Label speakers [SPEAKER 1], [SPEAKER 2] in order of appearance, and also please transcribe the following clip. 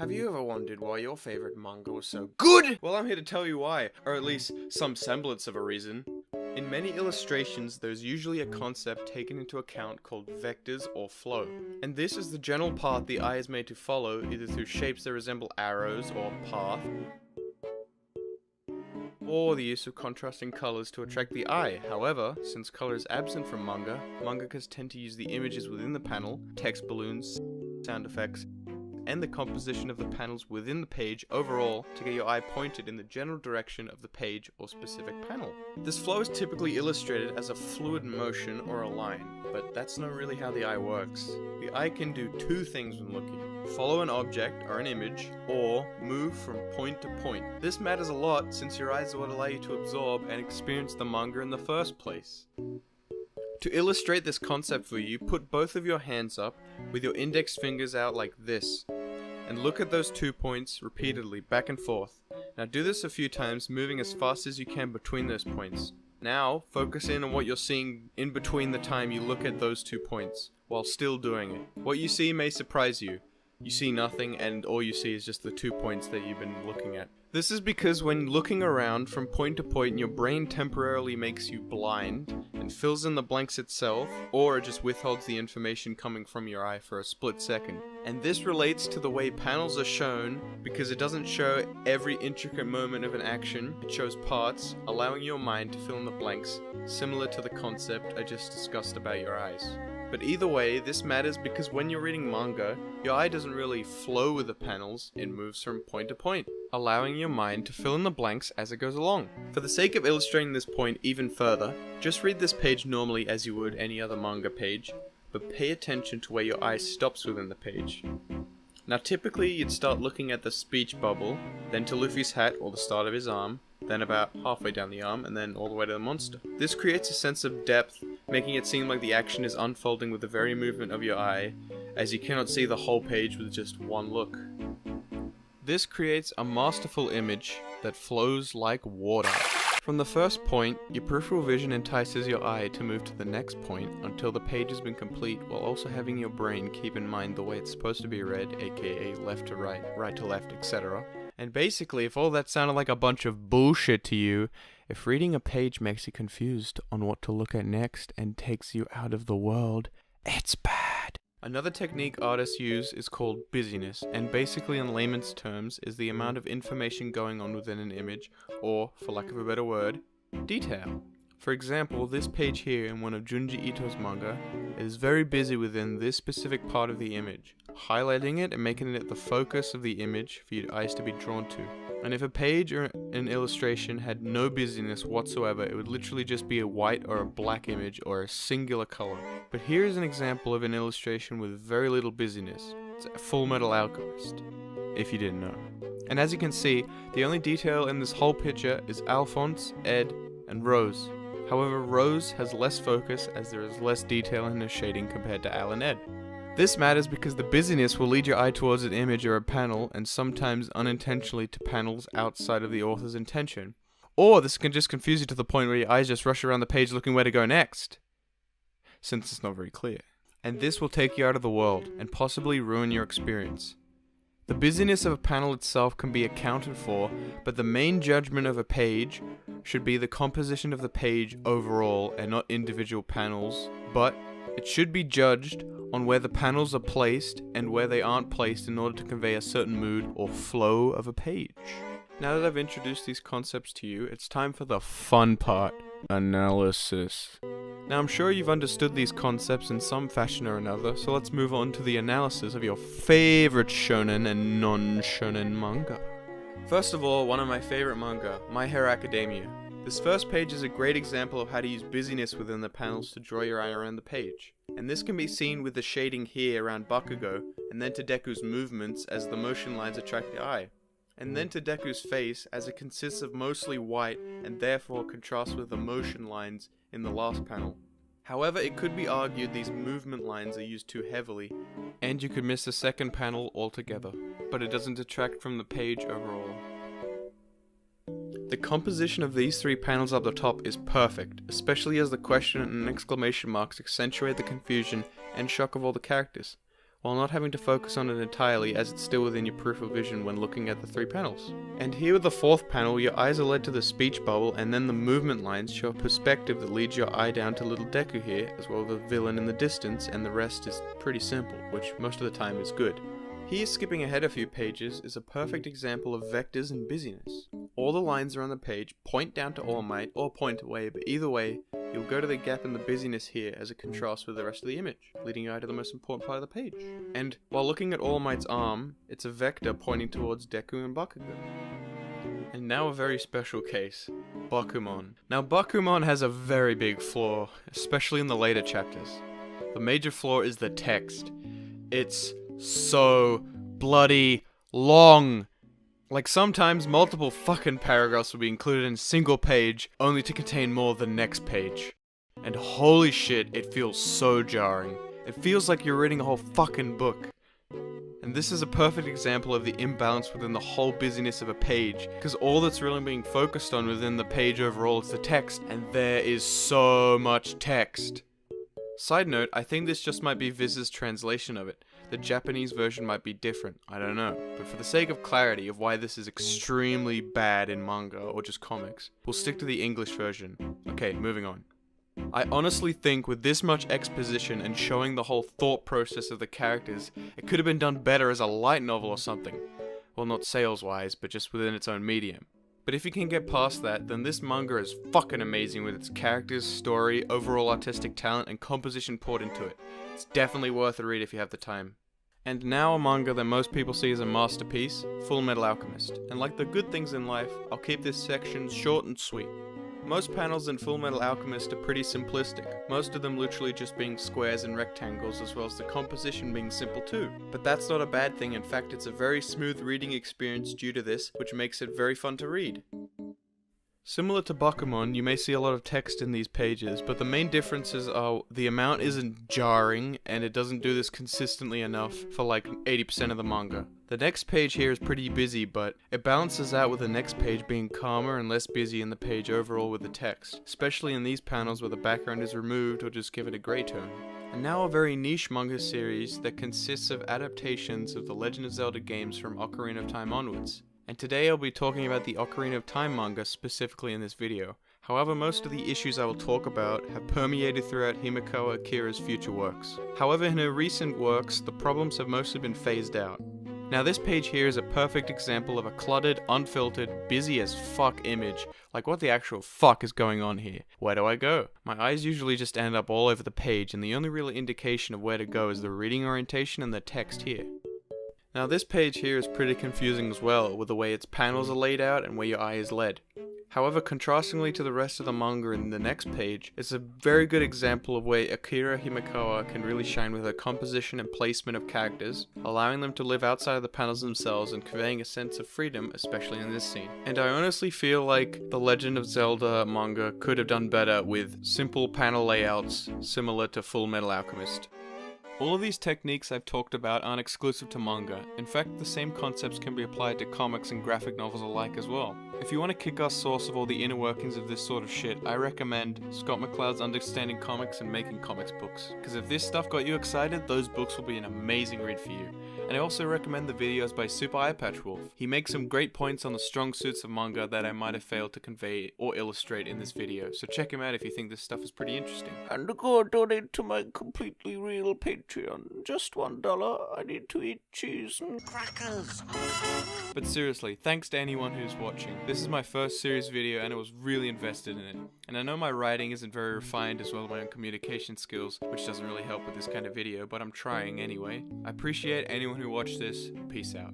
[SPEAKER 1] Have you ever wondered why your favorite manga was so good? Well, I'm here to tell you why, or at least some semblance of a reason. In many illustrations, there's usually a concept taken into account called vectors or flow. And this is the general path the eye is made to follow, either through shapes that resemble arrows or path, or the use of contrasting colors to attract the eye. However, since color is absent from manga, mangakas tend to use the images within the panel, text balloons, sound effects, and the composition of the panels within the page overall to get your eye pointed in the general direction of the page or specific panel. This flow is typically illustrated as a fluid motion or a line, but that's not really how the eye works. The eye can do two things when looking: follow an object or an image, or move from point to point. This matters a lot since your eyes are what allow you to absorb and experience the manga in the first place. To illustrate this concept for you, put both of your hands up with your index fingers out like this, and look at those 2 points repeatedly, back and forth. Now do this a few times, moving as fast as you can between those points. Now, focus in on what you're seeing in between the time you look at those 2 points, while still doing it. What you see may surprise you. You see nothing, and all you see is just the 2 points that you've been looking at. This is because when looking around from point to point, your brain temporarily makes you blind and fills in the blanks itself, or it just withholds the information coming from your eye for a split second. And this relates to the way panels are shown, because it doesn't show every intricate moment of an action, it shows parts, allowing your mind to fill in the blanks, similar to the concept I just discussed about your eyes. But either way, this matters because when you're reading manga, your eye doesn't really flow with the panels, it moves from point to point, allowing your mind to fill in the blanks as it goes along. For the sake of illustrating this point even further, just read this page normally as you would any other manga page, but pay attention to where your eye stops within the page. Now typically you'd start looking at the speech bubble, then to Luffy's hat or the start of his arm, then about halfway down the arm, and then all the way to the monster. This creates a sense of depth, making it seem like the action is unfolding with the very movement of your eye, as you cannot see the whole page with just one look. This creates a masterful image that flows like water. From the first point, your peripheral vision entices your eye to move to the next point until the page has been complete, while also having your brain keep in mind the way it's supposed to be read, aka left to right, right to left, etc. And basically, if all that sounded like a bunch of bullshit to you, if reading a page makes you confused on what to look at next and takes you out of the world, it's bad. Another technique artists use is called busyness, and basically in layman's terms is the amount of information going on within an image, or, for lack of a better word, detail. For example, this page here in one of Junji Ito's manga is very busy within this specific part of the image, highlighting it and making it the focus of the image for your eyes to be drawn to. And if a page or an illustration had no busyness whatsoever, it would literally just be a white or a black image or a singular color. But here is an example of an illustration with very little busyness. It's a Full Metal Alchemist, if you didn't know. And as you can see, the only detail in this whole picture is Alphonse, Ed, and Rose. However, Rose has less focus as there is less detail in her shading compared to Al and Ed. This matters because the busyness will lead your eye towards an image or a panel, and sometimes unintentionally to panels outside of the author's intention. Or this can just confuse you to the point where your eyes just rush around the page looking where to go next, since it's not very clear. And this will take you out of the world, and possibly ruin your experience. The busyness of a panel itself can be accounted for, but the main judgment of a page should be the composition of the page overall and not individual panels, but it should be judged on where the panels are placed and where they aren't placed in order to convey a certain mood or flow of a page. Now that I've introduced these concepts to you, it's time for the fun part: analysis. Now I'm sure you've understood these concepts in some fashion or another, so let's move on to the analysis of your favorite shonen and non-shonen manga. First of all, one of my favorite manga, My Hero Academia. This first page is a great example of how to use busyness within the panels to draw your eye around the page. And this can be seen with the shading here around Bakugo, and then to Deku's movements as the motion lines attract the eye. And then to Deku's face as it consists of mostly white and therefore contrasts with the motion lines in the last panel. However, it could be argued these movement lines are used too heavily, and you could miss the second panel altogether, but it doesn't detract from the page overall. The composition of these three panels up the top is perfect, especially as the question and exclamation marks accentuate the confusion and shock of all the characters. while not having to focus on it entirely as it's still within your peripheral vision when looking at the 3 panels. And here with the 4th panel, your eyes are led to the speech bubble, and then the movement lines show a perspective that leads your eye down to little Deku here, as well as the villain in the distance, and the rest is pretty simple, which most of the time is good. Here, skipping ahead a few pages, is a perfect example of vectors and busyness. All the lines are on the page point down to All Might, or point away, but either way, you'll go to the gap in the busyness here as a contrast with the rest of the image, leading your eye to the most important part of the page. And while looking at All Might's arm, it's a vector pointing towards Deku and Bakugo. And now a very special case, Bakumon. Now Bakumon has a very big flaw, especially in the later chapters. The major flaw is the text. It's so bloody long. Like sometimes multiple fucking paragraphs will be included in a single page, only to contain more the next page. And holy shit, it feels so jarring. It feels like you're reading a whole fucking book. And this is a perfect example of the imbalance within the whole busyness of a page, because all that's really being focused on within the page overall is the text, and there is so much text. Side note, I think this just might be Viz's translation of it. The Japanese version might be different, I don't know. But for the sake of clarity of why this is extremely bad in manga or just comics, we'll stick to the English version. Okay, moving on. I honestly think with this much exposition and showing the whole thought process of the characters, it could have been done better as a light novel or something. Well, not sales-wise, but just within its own medium. But if you can get past that, then this manga is fucking amazing with its characters, story, overall artistic talent, and composition poured into it. It's definitely worth a read if you have the time. And now a manga that most people see as a masterpiece, Fullmetal Alchemist. And like the good things in life, I'll keep this section short and sweet. Most panels in Fullmetal Alchemist are pretty simplistic, most of them literally just being squares and rectangles, as well as the composition being simple too. But that's not a bad thing, in fact it's a very smooth reading experience due to this, which makes it very fun to read. Similar to Bakumon, you may see a lot of text in these pages, but the main differences are the amount isn't jarring, and it doesn't do this consistently enough for like 80% of the manga. The next page here is pretty busy, but it balances out with the next page being calmer and less busy in the page overall with the text, especially in these panels where the background is removed or just give it a grey tone. And now a very niche manga series that consists of adaptations of the Legend of Zelda games from Ocarina of Time onwards. And today I'll be talking about the Ocarina of Time manga specifically in this video. However, most of the issues I will talk about have permeated throughout Himekawa Akira's future works. However, in her recent works, the problems have mostly been phased out. Now this page here is a perfect example of a cluttered, unfiltered, busy as fuck image. Like what the actual fuck is going on here? Where do I go? My eyes usually just end up all over the page, and the only real indication of where to go is the reading orientation and the text here. Now this page here is pretty confusing as well, with the way its panels are laid out and where your eye is led. However, contrastingly to the rest of the manga in the next page, it's a very good example of where Akira Himekawa can really shine with her composition and placement of characters, allowing them to live outside of the panels themselves and conveying a sense of freedom, especially in this scene. And I honestly feel like the Legend of Zelda manga could have done better with simple panel layouts similar to Fullmetal Alchemist. All of these techniques I've talked about aren't exclusive to manga. In fact, the same concepts can be applied to comics and graphic novels alike as well. If you want a kick-ass source of all the inner workings of this sort of shit, I recommend Scott McCloud's Understanding Comics and Making Comics books. Because if this stuff got you excited, those books will be an amazing read for you. And I also recommend the videos by Super Eyepatch Wolf. He makes some great points on the strong suits of manga that I might have failed to convey or illustrate in this video, so check him out if you think this stuff is pretty interesting.
[SPEAKER 2] And go donate to my completely real Patreon. Just $1. I need to eat cheese and crackers.
[SPEAKER 1] But seriously, thanks to anyone who's watching. This is my first serious video and I was really invested in it. And I know my writing isn't very refined as well as my own communication skills, which doesn't really help with this kind of video, but I'm trying anyway. I appreciate anyone who watched this. Peace out.